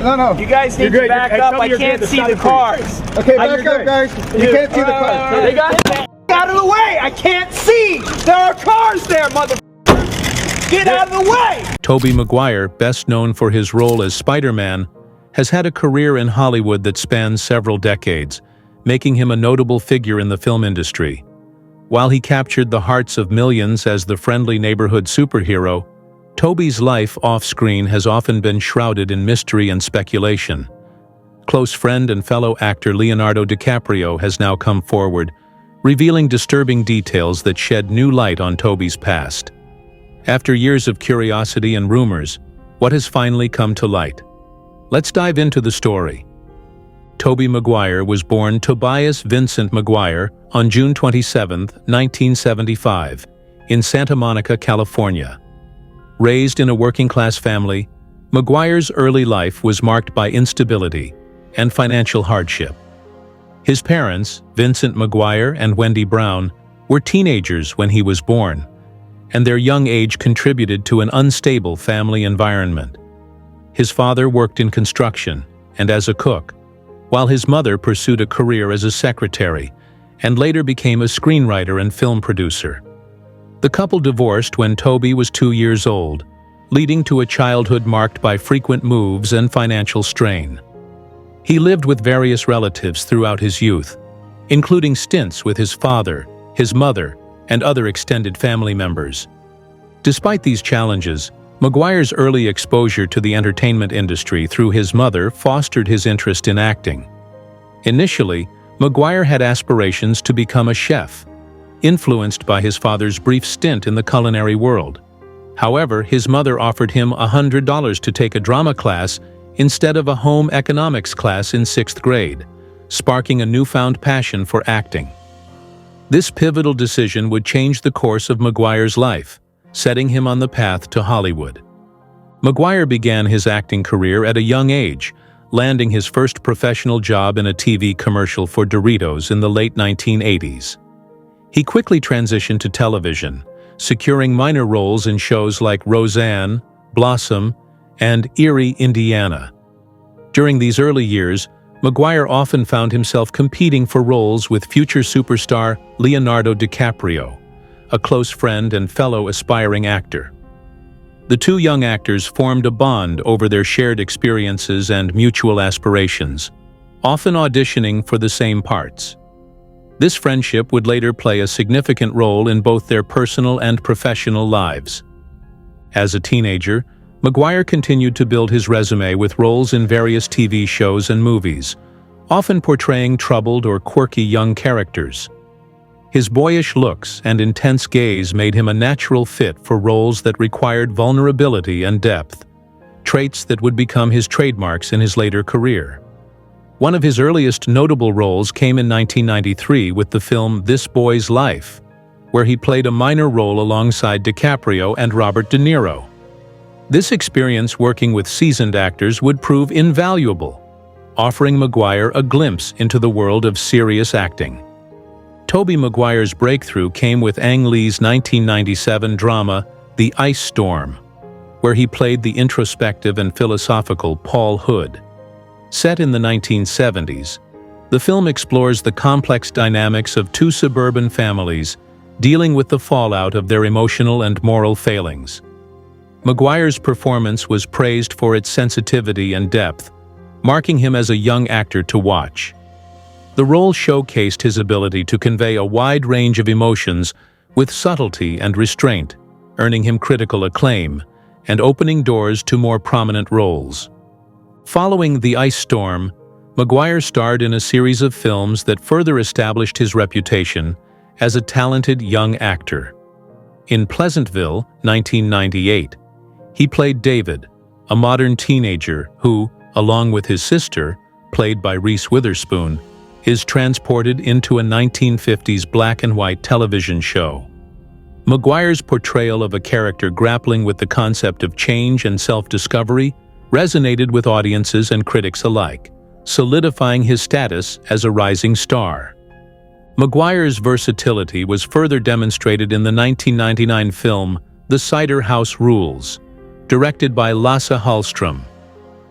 No. You guys need to back up. I can't see the cars. Okay, back up, guys. You can't see the cars. They got out of the way. I can't see. There are cars there, mother. Get out of the way. Tobey Maguire, best known for his role as Spider-Man, has had a career in Hollywood that spans several decades, making him a notable figure in the film industry. While he captured the hearts of millions as the friendly neighborhood superhero, Tobey's life off-screen has often been shrouded in mystery and speculation. Close friend and fellow actor Leonardo DiCaprio has now come forward, revealing disturbing details that shed new light on Tobey's past. After years of curiosity and rumors, what has finally come to light? Let's dive into the story. Tobey Maguire was born Tobias Vincent Maguire on June 27, 1975, in Santa Monica, California. Raised in a working-class family, Maguire's early life was marked by instability and financial hardship. His parents, Vincent Maguire and Wendy Brown, were teenagers when he was born, and their young age contributed to an unstable family environment. His father worked in construction and as a cook, while his mother pursued a career as a secretary and later became a screenwriter and film producer. The couple divorced when Tobey was 2 years old, leading to a childhood marked by frequent moves and financial strain. He lived with various relatives throughout his youth, including stints with his father, his mother, and other extended family members. Despite these challenges, Maguire's early exposure to the entertainment industry through his mother fostered his interest in acting. Initially, Maguire had aspirations to become a chef, influenced by his father's brief stint in the culinary world. However, his mother offered him $100 to take a drama class instead of a home economics class in 6th grade, sparking a newfound passion for acting. This pivotal decision would change the course of Maguire's life, setting him on the path to Hollywood. Maguire began his acting career at a young age, landing his first professional job in a TV commercial for Doritos in the late 1980s. He quickly transitioned to television, securing minor roles in shows like Roseanne, Blossom, and Erie, Indiana. During these early years, Maguire often found himself competing for roles with future superstar Leonardo DiCaprio, a close friend and fellow aspiring actor. The two young actors formed a bond over their shared experiences and mutual aspirations, often auditioning for the same parts. This friendship would later play a significant role in both their personal and professional lives. As a teenager, Maguire continued to build his resume with roles in various TV shows and movies, often portraying troubled or quirky young characters. His boyish looks and intense gaze made him a natural fit for roles that required vulnerability and depth, traits that would become his trademarks in his later career. One of his earliest notable roles came in 1993 with the film This Boy's Life, where he played a minor role alongside DiCaprio and Robert De Niro. This experience working with seasoned actors would prove invaluable, offering Maguire a glimpse into the world of serious acting. Tobey Maguire's breakthrough came with Ang Lee's 1997 drama The Ice Storm, where he played the introspective and philosophical Paul Hood. Set in the 1970s, the film explores the complex dynamics of two suburban families dealing with the fallout of their emotional and moral failings. Maguire's performance was praised for its sensitivity and depth, marking him as a young actor to watch. The role showcased his ability to convey a wide range of emotions with subtlety and restraint, earning him critical acclaim and opening doors to more prominent roles. Following The Ice Storm, Maguire starred in a series of films that further established his reputation as a talented young actor. In Pleasantville, 1998, he played David, a modern teenager who, along with his sister, played by Reese Witherspoon, is transported into a 1950s black-and-white television show. Maguire's portrayal of a character grappling with the concept of change and self-discovery resonated with audiences and critics alike, solidifying his status as a rising star. Maguire's versatility was further demonstrated in the 1999 film The Cider House Rules, directed by Lasse Hallström.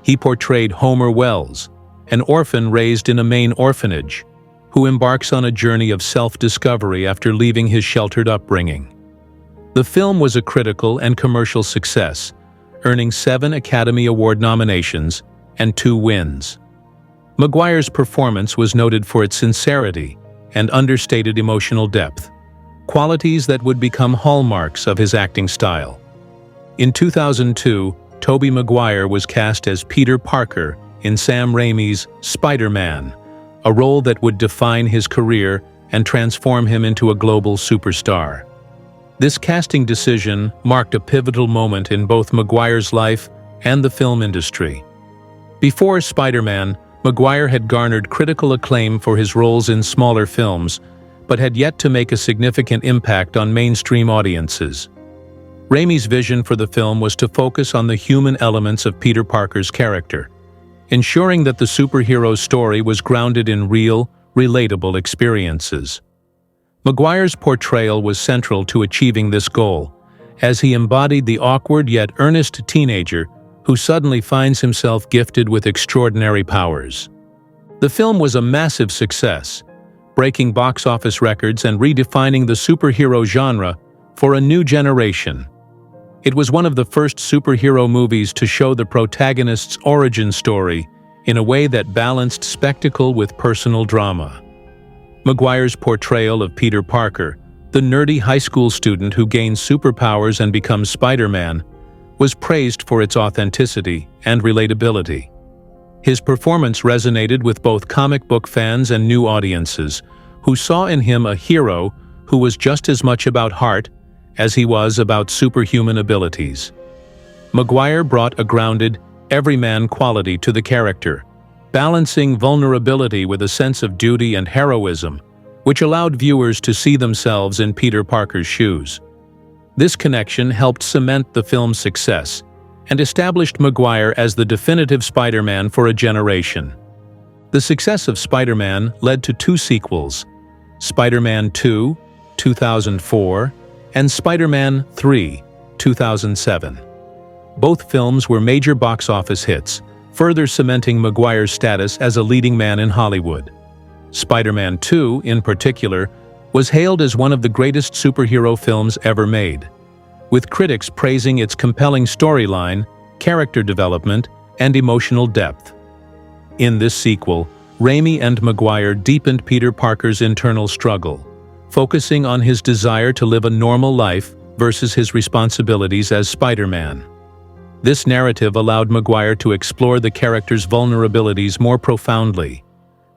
He portrayed Homer Wells, an orphan raised in a Maine orphanage, who embarks on a journey of self-discovery after leaving his sheltered upbringing. The film was a critical and commercial success, earning 7 Academy Award nominations and 2 wins. Maguire's performance was noted for its sincerity and understated emotional depth, qualities that would become hallmarks of his acting style. In 2002, Tobey Maguire was cast as Peter Parker in Sam Raimi's Spider-Man, a role that would define his career and transform him into a global superstar. This casting decision marked a pivotal moment in both Maguire's life and the film industry. Before Spider-Man, Maguire had garnered critical acclaim for his roles in smaller films, but had yet to make a significant impact on mainstream audiences. Raimi's vision for the film was to focus on the human elements of Peter Parker's character, ensuring that the superhero's story was grounded in real, relatable experiences. Maguire's portrayal was central to achieving this goal, as he embodied the awkward yet earnest teenager who suddenly finds himself gifted with extraordinary powers. The film was a massive success, breaking box office records and redefining the superhero genre for a new generation. It was one of the first superhero movies to show the protagonist's origin story in a way that balanced spectacle with personal drama. Maguire's portrayal of Peter Parker, the nerdy high school student who gains superpowers and becomes Spider-Man, was praised for its authenticity and relatability. His performance resonated with both comic book fans and new audiences, who saw in him a hero who was just as much about heart as he was about superhuman abilities. Maguire brought a grounded, everyman quality to the character, balancing vulnerability with a sense of duty and heroism, which allowed viewers to see themselves in Peter Parker's shoes. This connection helped cement the film's success and established Maguire as the definitive Spider-Man for a generation. The success of Spider-Man led to 2 sequels, Spider-Man 2, 2004, and Spider-Man 3, 2007. Both films were major box office hits, further cementing Maguire's status as a leading man in Hollywood. Spider-Man 2, in particular, was hailed as one of the greatest superhero films ever made, with critics praising its compelling storyline, character development, and emotional depth. In this sequel, Raimi and Maguire deepened Peter Parker's internal struggle, focusing on his desire to live a normal life versus his responsibilities as Spider-Man. This narrative allowed Maguire to explore the character's vulnerabilities more profoundly,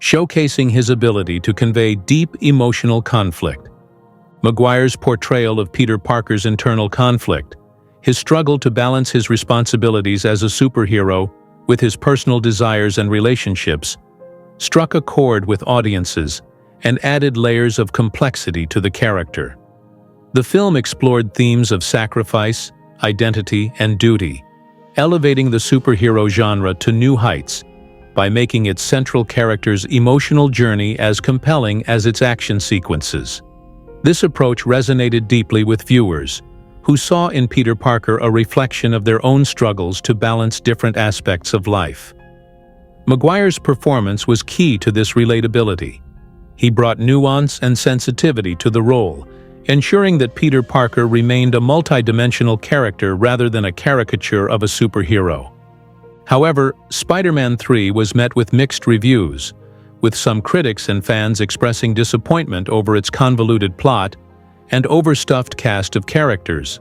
showcasing his ability to convey deep emotional conflict. Maguire's portrayal of Peter Parker's internal conflict, his struggle to balance his responsibilities as a superhero with his personal desires and relationships, struck a chord with audiences and added layers of complexity to the character. The film explored themes of sacrifice, identity, and duty, elevating the superhero genre to new heights by making its central character's emotional journey as compelling as its action sequences. This approach resonated deeply with viewers, who saw in Peter Parker a reflection of their own struggles to balance different aspects of life. Maguire's performance was key to this relatability. He brought nuance and sensitivity to the role, ensuring that Peter Parker remained a multidimensional character rather than a caricature of a superhero. However, Spider-Man 3 was met with mixed reviews, with some critics and fans expressing disappointment over its convoluted plot and overstuffed cast of characters.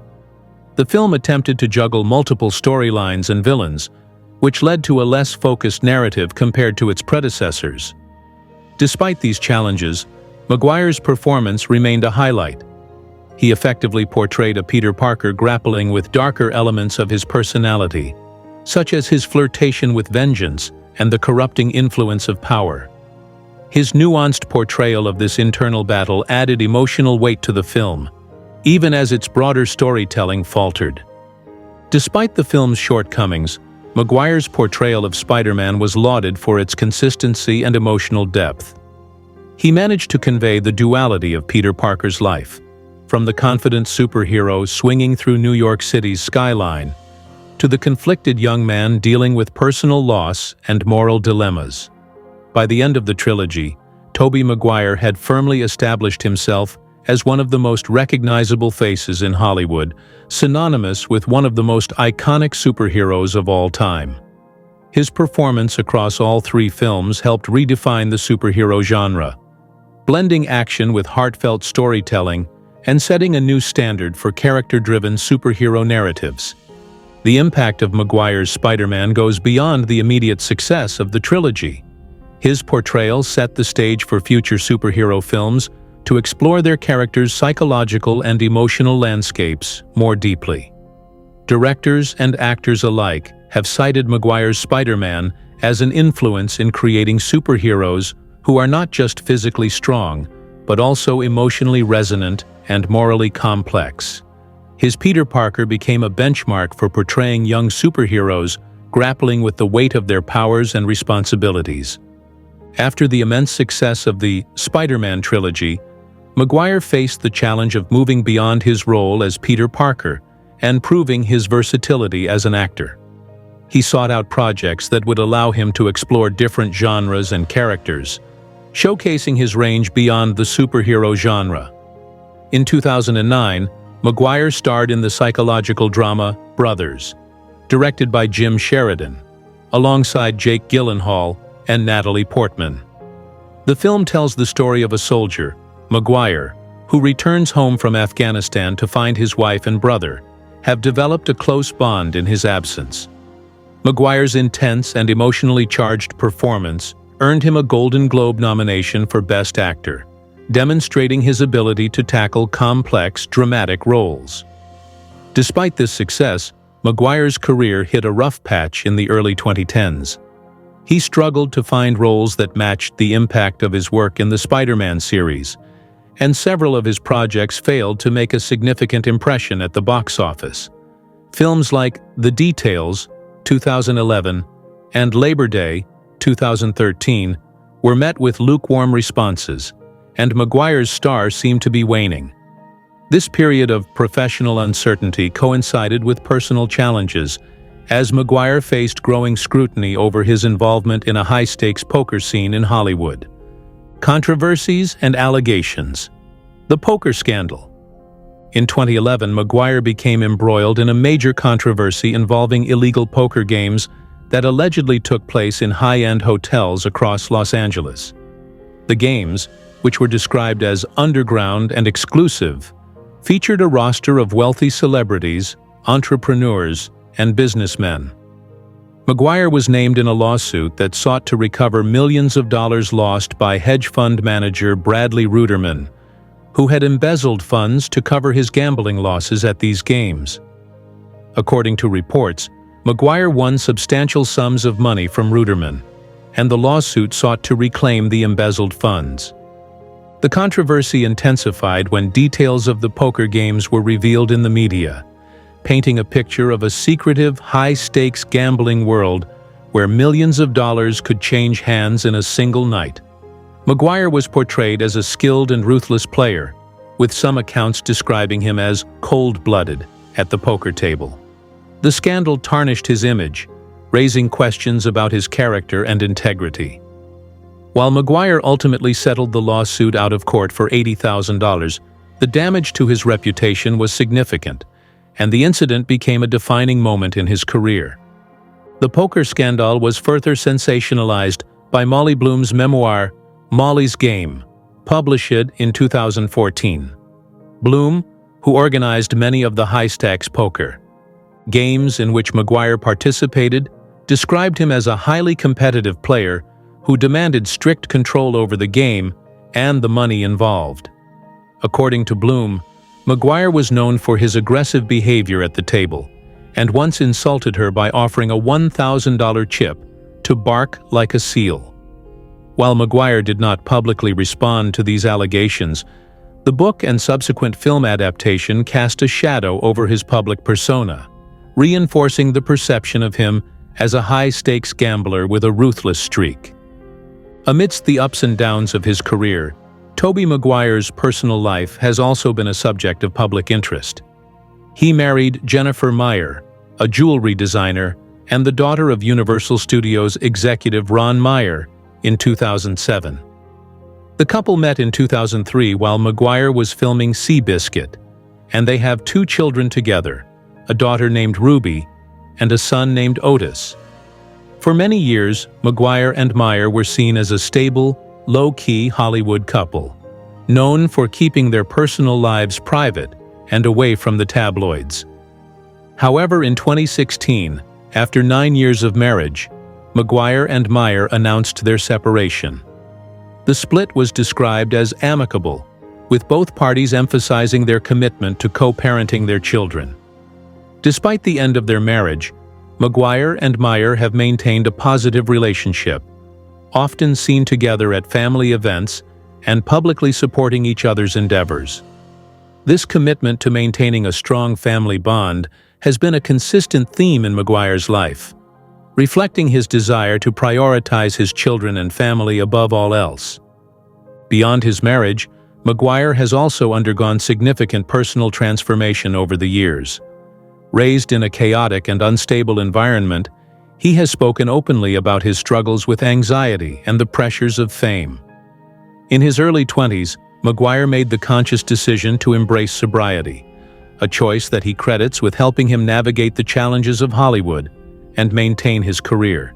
The film attempted to juggle multiple storylines and villains, which led to a less focused narrative compared to its predecessors. Despite these challenges, Maguire's performance remained a highlight. He effectively portrayed a Peter Parker grappling with darker elements of his personality, such as his flirtation with vengeance and the corrupting influence of power. His nuanced portrayal of this internal battle added emotional weight to the film, even as its broader storytelling faltered. Despite the film's shortcomings, Maguire's portrayal of Spider-Man was lauded for its consistency and emotional depth. He managed to convey the duality of Peter Parker's life, from the confident superhero swinging through New York City's skyline to the conflicted young man dealing with personal loss and moral dilemmas. By the end of the trilogy, Tobey Maguire had firmly established himself as one of the most recognizable faces in Hollywood, synonymous with one of the most iconic superheroes of all time. His performance across all three films helped redefine the superhero genre, blending action with heartfelt storytelling and setting a new standard for character-driven superhero narratives. The impact of Maguire's Spider-Man goes beyond the immediate success of the trilogy. His portrayal set the stage for future superhero films to explore their characters' psychological and emotional landscapes more deeply. Directors and actors alike have cited Maguire's Spider-Man as an influence in creating superheroes who are not just physically strong, but also emotionally resonant and morally complex. His Peter Parker became a benchmark for portraying young superheroes grappling with the weight of their powers and responsibilities. After the immense success of the Spider-Man trilogy, Maguire faced the challenge of moving beyond his role as Peter Parker and proving his versatility as an actor. He sought out projects that would allow him to explore different genres and characters, showcasing his range beyond the superhero genre. In 2009, Maguire starred in the psychological drama Brothers, directed by Jim Sheridan, alongside Jake Gyllenhaal and Natalie Portman. The film tells the story of a soldier, Maguire, who returns home from Afghanistan to find his wife and brother have developed a close bond in his absence. Maguire's intense and emotionally charged performance earned him a Golden Globe nomination for Best Actor, demonstrating his ability to tackle complex, dramatic roles. Despite this success, Maguire's career hit a rough patch in the early 2010s. He struggled to find roles that matched the impact of his work in the Spider-Man series, and several of his projects failed to make a significant impression at the box office. Films like The Details, 2011, and Labor Day, 2013, were met with lukewarm responses, and Maguire's star seemed to be waning. This period of professional uncertainty coincided with personal challenges, as Maguire faced growing scrutiny over his involvement in a high-stakes poker scene in Hollywood. Controversies and allegations. The poker scandal. In 2011, Maguire became embroiled in a major controversy involving illegal poker games that allegedly took place in high-end hotels across Los Angeles. The games, which were described as underground and exclusive, featured a roster of wealthy celebrities, entrepreneurs, and businessmen. Maguire was named in a lawsuit that sought to recover millions of dollars lost by hedge fund manager Bradley Ruderman, who had embezzled funds to cover his gambling losses at these games. According to reports, Maguire won substantial sums of money from Ruderman, and the lawsuit sought to reclaim the embezzled funds. The controversy intensified when details of the poker games were revealed in the media, painting a picture of a secretive, high-stakes gambling world where millions of dollars could change hands in a single night. Maguire was portrayed as a skilled and ruthless player, with some accounts describing him as cold-blooded at the poker table. The scandal tarnished his image, raising questions about his character and integrity. While Maguire ultimately settled the lawsuit out of court for $80,000, the damage to his reputation was significant, and the incident became a defining moment in his career. The poker scandal was further sensationalized by Molly Bloom's memoir, Molly's Game, published in 2014. Bloom, who organized many of the high-stakes poker games in which Maguire participated, described him as a highly competitive player who demanded strict control over the game and the money involved. According to Bloom, Maguire was known for his aggressive behavior at the table, and once insulted her by offering a $1,000 chip to bark like a seal. While Maguire did not publicly respond to these allegations, the book and subsequent film adaptation cast a shadow over his public persona, reinforcing the perception of him as a high-stakes gambler with a ruthless streak. Amidst the ups and downs of his career, Tobey Maguire's personal life has also been a subject of public interest. He married Jennifer Meyer, a jewelry designer, and the daughter of Universal Studios executive Ron Meyer, in 2007. The couple met in 2003 while Maguire was filming Seabiscuit, and they have 2 children together, a daughter named Ruby and a son named Otis. For many years, Maguire and Meyer were seen as a stable, low-key Hollywood couple, known for keeping their personal lives private and away from the tabloids. However, in 2016, after 9 years of marriage, Maguire and Meyer announced their separation. The split was described as amicable, with both parties emphasizing their commitment to co-parenting their children. Despite the end of their marriage, Maguire and Meyer have maintained a positive relationship, often seen together at family events and publicly supporting each other's endeavors. This commitment to maintaining a strong family bond has been a consistent theme in Maguire's life, reflecting his desire to prioritize his children and family above all else. Beyond his marriage, Maguire has also undergone significant personal transformation over the years. Raised in a chaotic and unstable environment, he has spoken openly about his struggles with anxiety and the pressures of fame. In his early 20s, Maguire made the conscious decision to embrace sobriety, a choice that he credits with helping him navigate the challenges of Hollywood and maintain his career.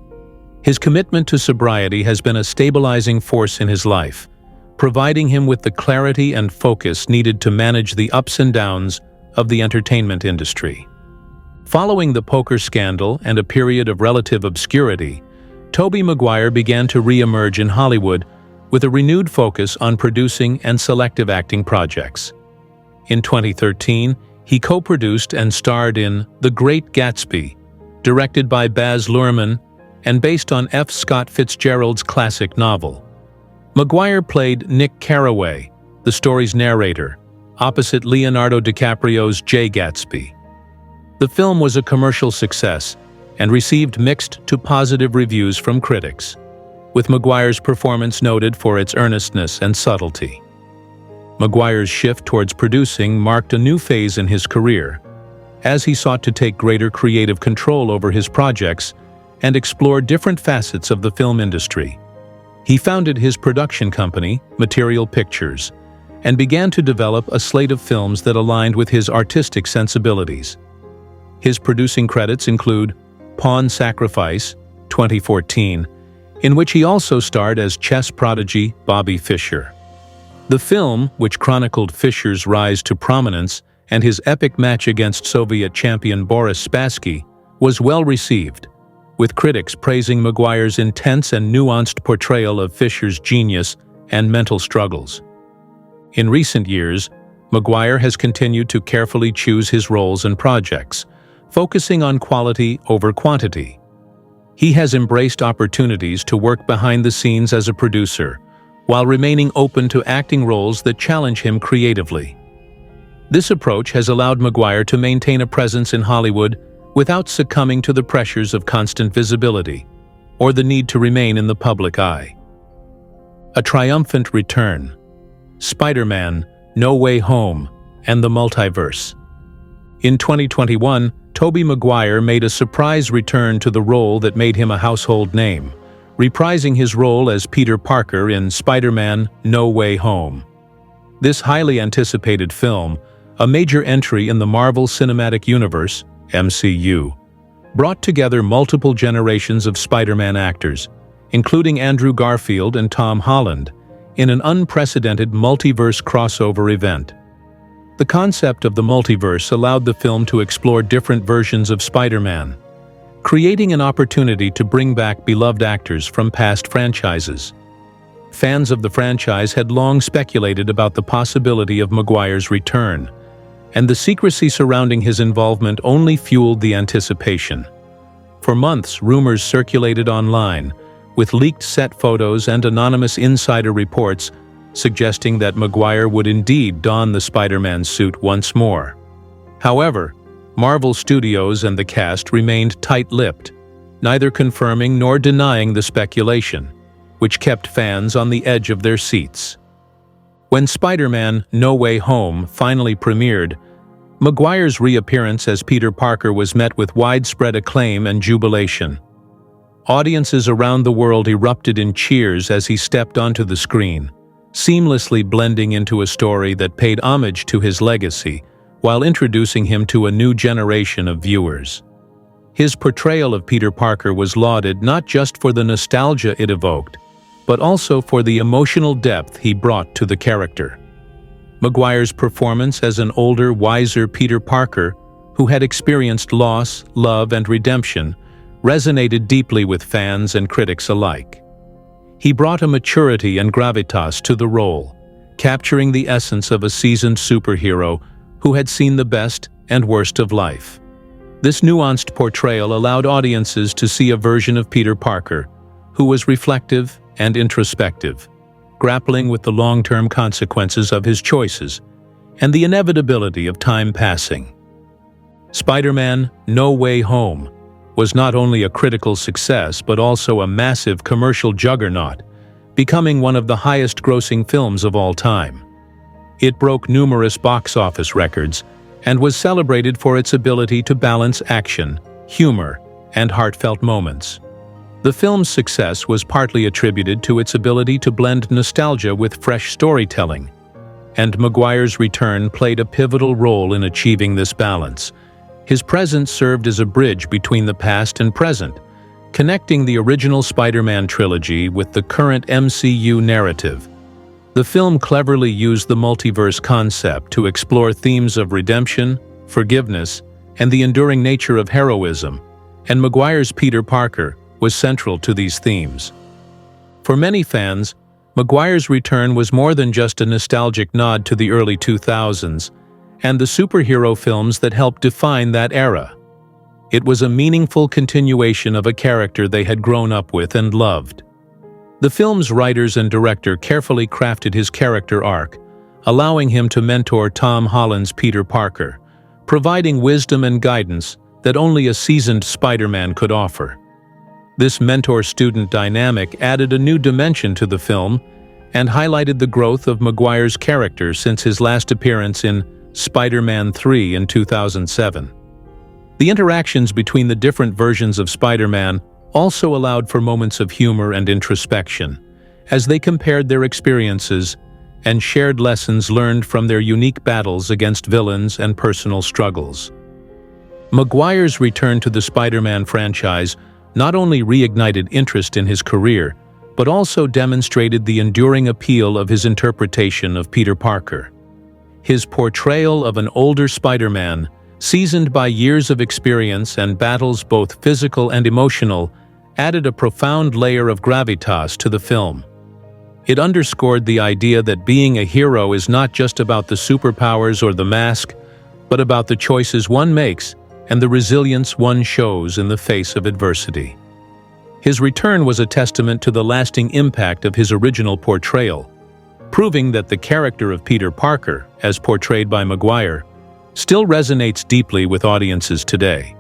His commitment to sobriety has been a stabilizing force in his life, providing him with the clarity and focus needed to manage the ups and downs of the entertainment industry. Following the poker scandal and a period of relative obscurity, Tobey Maguire began to re-emerge in Hollywood with a renewed focus on producing and selective acting projects. In 2013, he co-produced and starred in The Great Gatsby, directed by Baz Luhrmann and based on F. Scott Fitzgerald's classic novel. Maguire played Nick Carraway, the story's narrator, opposite Leonardo DiCaprio's Jay Gatsby. The film was a commercial success and received mixed to positive reviews from critics, with Maguire's performance noted for its earnestness and subtlety. Maguire's shift towards producing marked a new phase in his career, as he sought to take greater creative control over his projects and explore different facets of the film industry. He founded his production company, Material Pictures, and began to develop a slate of films that aligned with his artistic sensibilities. His producing credits include Pawn Sacrifice, 2014, in which he also starred as chess prodigy Bobby Fischer. The film, which chronicled Fischer's rise to prominence and his epic match against Soviet champion Boris Spassky, was well received, with critics praising Maguire's intense and nuanced portrayal of Fischer's genius and mental struggles. In recent years, Maguire has continued to carefully choose his roles and projects, focusing on quality over quantity. He has embraced opportunities to work behind the scenes as a producer, while remaining open to acting roles that challenge him creatively. This approach has allowed Maguire to maintain a presence in Hollywood without succumbing to the pressures of constant visibility or the need to remain in the public eye. A triumphant return. Spider-Man: No Way Home and the Multiverse. In 2021, Tobey Maguire made a surprise return to the role that made him a household name, reprising his role as Peter Parker in Spider-Man: No Way Home. This highly anticipated film, a major entry in the Marvel Cinematic Universe, MCU, brought together multiple generations of Spider-Man actors, including Andrew Garfield and Tom Holland, in an unprecedented multiverse crossover event. The concept of the multiverse allowed the film to explore different versions of Spider-Man, creating an opportunity to bring back beloved actors from past franchises. Fans of the franchise had long speculated about the possibility of Maguire's return, and the secrecy surrounding his involvement only fueled the anticipation. For months, rumors circulated online, with leaked set photos and anonymous insider reports suggesting that Maguire would indeed don the Spider-Man suit once more. However, Marvel Studios and the cast remained tight-lipped, neither confirming nor denying the speculation, which kept fans on the edge of their seats. When Spider-Man: No Way Home finally premiered, Maguire's reappearance as Peter Parker was met with widespread acclaim and jubilation. Audiences around the world erupted in cheers as he stepped onto the screen, seamlessly blending into a story that paid homage to his legacy while introducing him to a new generation of viewers. His portrayal of Peter Parker was lauded not just for the nostalgia it evoked, but also for the emotional depth he brought to the character. Maguire's performance as an older, wiser Peter Parker, who had experienced loss, love, and redemption, resonated deeply with fans and critics alike. He brought a maturity and gravitas to the role, capturing the essence of a seasoned superhero who had seen the best and worst of life. This nuanced portrayal allowed audiences to see a version of Peter Parker who was reflective and introspective, grappling with the long-term consequences of his choices and the inevitability of time passing. Spider-Man: No Way Home was not only a critical success but also a massive commercial juggernaut, becoming one of the highest-grossing films of all time. It broke numerous box office records and was celebrated for its ability to balance action, humor, and heartfelt moments. The film's success was partly attributed to its ability to blend nostalgia with fresh storytelling, and Maguire's return played a pivotal role in achieving this balance. His presence served as a bridge between the past and present, connecting the original Spider-Man trilogy with the current MCU narrative. The film cleverly used the multiverse concept to explore themes of redemption, forgiveness, and the enduring nature of heroism, and Maguire's Peter Parker was central to these themes. For many fans, Maguire's return was more than just a nostalgic nod to the early 2000s and the superhero films that helped define that era. It was a meaningful continuation of a character they had grown up with and loved. The film's writers and director carefully crafted his character arc, allowing him to mentor Tom Holland's Peter Parker, providing wisdom and guidance that only a seasoned Spider-Man could offer. This mentor-student dynamic added a new dimension to the film and highlighted the growth of Maguire's character since his last appearance in Spider-Man 3 in 2007. The interactions between the different versions of Spider-Man also allowed for moments of humor and introspection, as they compared their experiences and shared lessons learned from their unique battles against villains and personal struggles. Maguire's return to the Spider-Man franchise not only reignited interest in his career, but also demonstrated the enduring appeal of his interpretation of Peter Parker. His portrayal of an older Spider-Man, seasoned by years of experience and battles both physical and emotional, added a profound layer of gravitas to the film. It underscored the idea that being a hero is not just about the superpowers or the mask, but about the choices one makes and the resilience one shows in the face of adversity. His return was a testament to the lasting impact of his original portrayal, proving that the character of Peter Parker, as portrayed by Maguire, still resonates deeply with audiences today.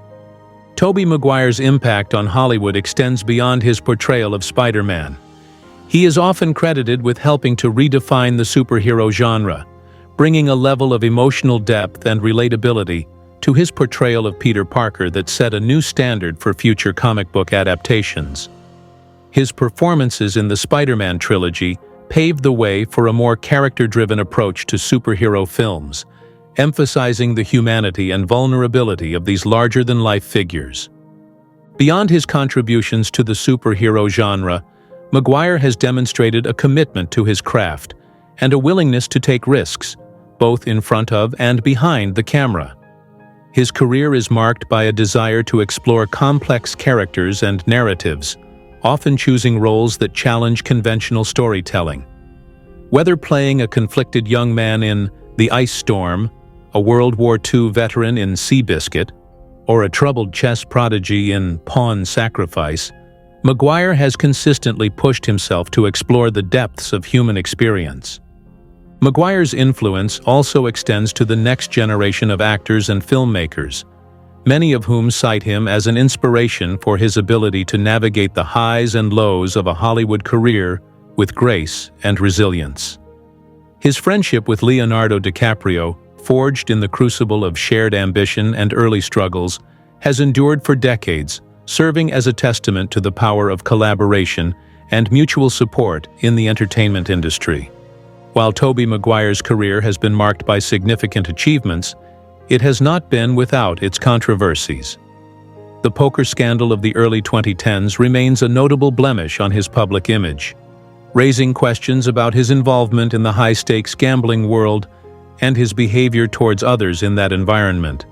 Tobey Maguire's impact on Hollywood extends beyond his portrayal of Spider-Man. He is often credited with helping to redefine the superhero genre, bringing a level of emotional depth and relatability to his portrayal of Peter Parker that set a new standard for future comic book adaptations. His performances in the Spider-Man trilogy paved the way for a more character-driven approach to superhero films, emphasizing the humanity and vulnerability of these larger-than-life figures. Beyond his contributions to the superhero genre, Maguire has demonstrated a commitment to his craft and a willingness to take risks, both in front of and behind the camera. His career is marked by a desire to explore complex characters and narratives, often choosing roles that challenge conventional storytelling. Whether playing a conflicted young man in The Ice Storm, a World War II veteran in Seabiscuit, or a troubled chess prodigy in Pawn Sacrifice, Maguire has consistently pushed himself to explore the depths of human experience. Maguire's influence also extends to the next generation of actors and filmmakers, many of whom cite him as an inspiration for his ability to navigate the highs and lows of a Hollywood career with grace and resilience. His friendship with Leonardo DiCaprio forged in the crucible of shared ambition and early struggles, has endured for decades, serving as a testament to the power of collaboration and mutual support in the entertainment industry. While Tobey Maguire's career has been marked by significant achievements, it has not been without its controversies. The poker scandal of the early 2010s remains a notable blemish on his public image, raising questions about his involvement in the high-stakes gambling world and his behavior towards others in that environment.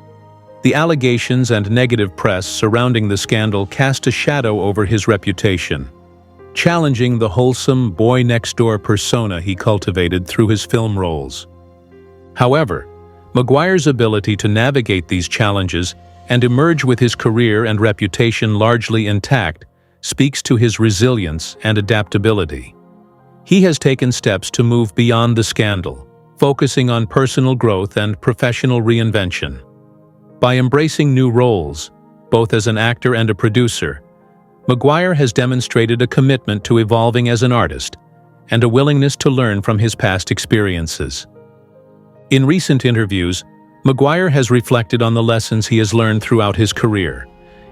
The allegations and negative press surrounding the scandal cast a shadow over his reputation, challenging the wholesome boy-next-door persona he cultivated through his film roles. However, Maguire's ability to navigate these challenges and emerge with his career and reputation largely intact speaks to his resilience and adaptability. He has taken steps to move beyond the scandal, focusing on personal growth and professional reinvention. By embracing new roles, both as an actor and a producer, Maguire has demonstrated a commitment to evolving as an artist and a willingness to learn from his past experiences. In recent interviews, Maguire has reflected on the lessons he has learned throughout his career,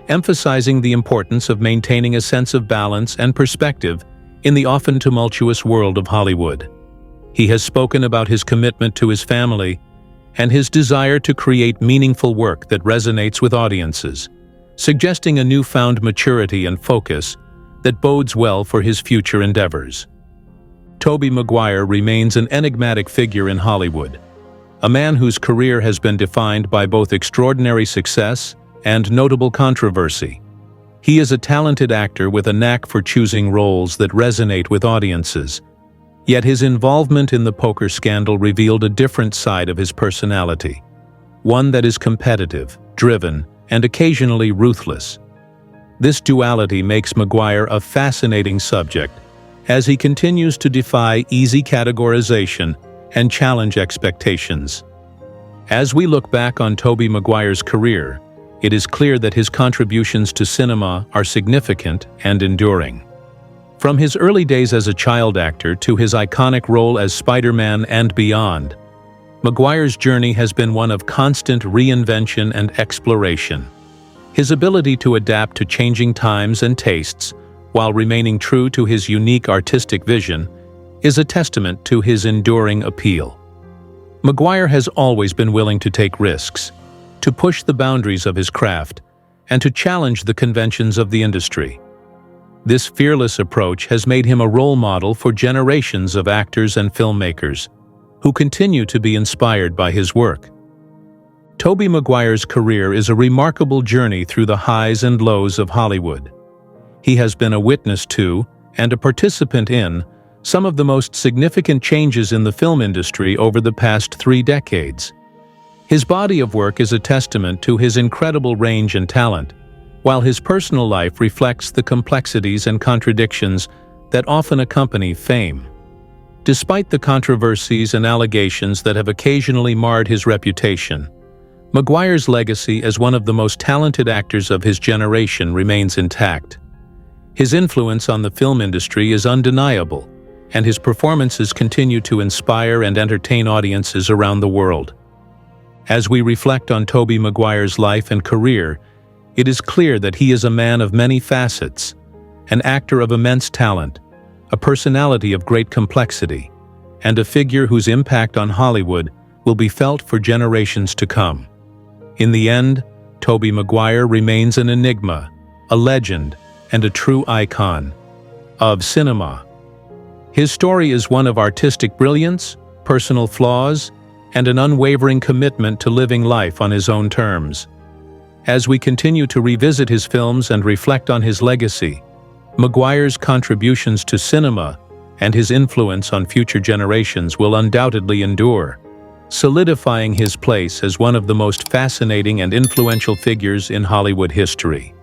emphasizing the importance of maintaining a sense of balance and perspective in the often tumultuous world of Hollywood. He has spoken about his commitment to his family and his desire to create meaningful work that resonates with audiences, suggesting a newfound maturity and focus that bodes well for his future endeavors. Tobey Maguire remains an enigmatic figure in Hollywood, a man whose career has been defined by both extraordinary success and notable controversy. He is a talented actor with a knack for choosing roles that resonate with audiences, yet his involvement in the poker scandal revealed a different side of his personality, one that is competitive, driven, and occasionally ruthless. This duality makes Maguire a fascinating subject as he continues to defy easy categorization and challenge expectations. As we look back on Tobey Maguire's career, it is clear that his contributions to cinema are significant and enduring. From his early days as a child actor to his iconic role as Spider-Man and beyond, Maguire's journey has been one of constant reinvention and exploration. His ability to adapt to changing times and tastes while remaining true to his unique artistic vision is a testament to his enduring appeal. Maguire has always been willing to take risks, to push the boundaries of his craft, and to challenge the conventions of the industry. This fearless approach has made him a role model for generations of actors and filmmakers who continue to be inspired by his work. Tobey Maguire's career is a remarkable journey through the highs and lows of Hollywood. He has been a witness to, and a participant in, some of the most significant changes in the film industry over the past 3 decades. His body of work is a testament to his incredible range and talent, while his personal life reflects the complexities and contradictions that often accompany fame. Despite the controversies and allegations that have occasionally marred his reputation, Maguire's legacy as one of the most talented actors of his generation remains intact. His influence on the film industry is undeniable, and his performances continue to inspire and entertain audiences around the world. As we reflect on Tobey Maguire's life and career, it is clear that he is a man of many facets, an actor of immense talent, a personality of great complexity, and a figure whose impact on Hollywood will be felt for generations to come. In the end, Tobey Maguire remains an enigma, a legend, and a true icon of cinema. His story is one of artistic brilliance, personal flaws, and an unwavering commitment to living life on his own terms. As we continue to revisit his films and reflect on his legacy, Maguire's contributions to cinema and his influence on future generations will undoubtedly endure, solidifying his place as one of the most fascinating and influential figures in Hollywood history.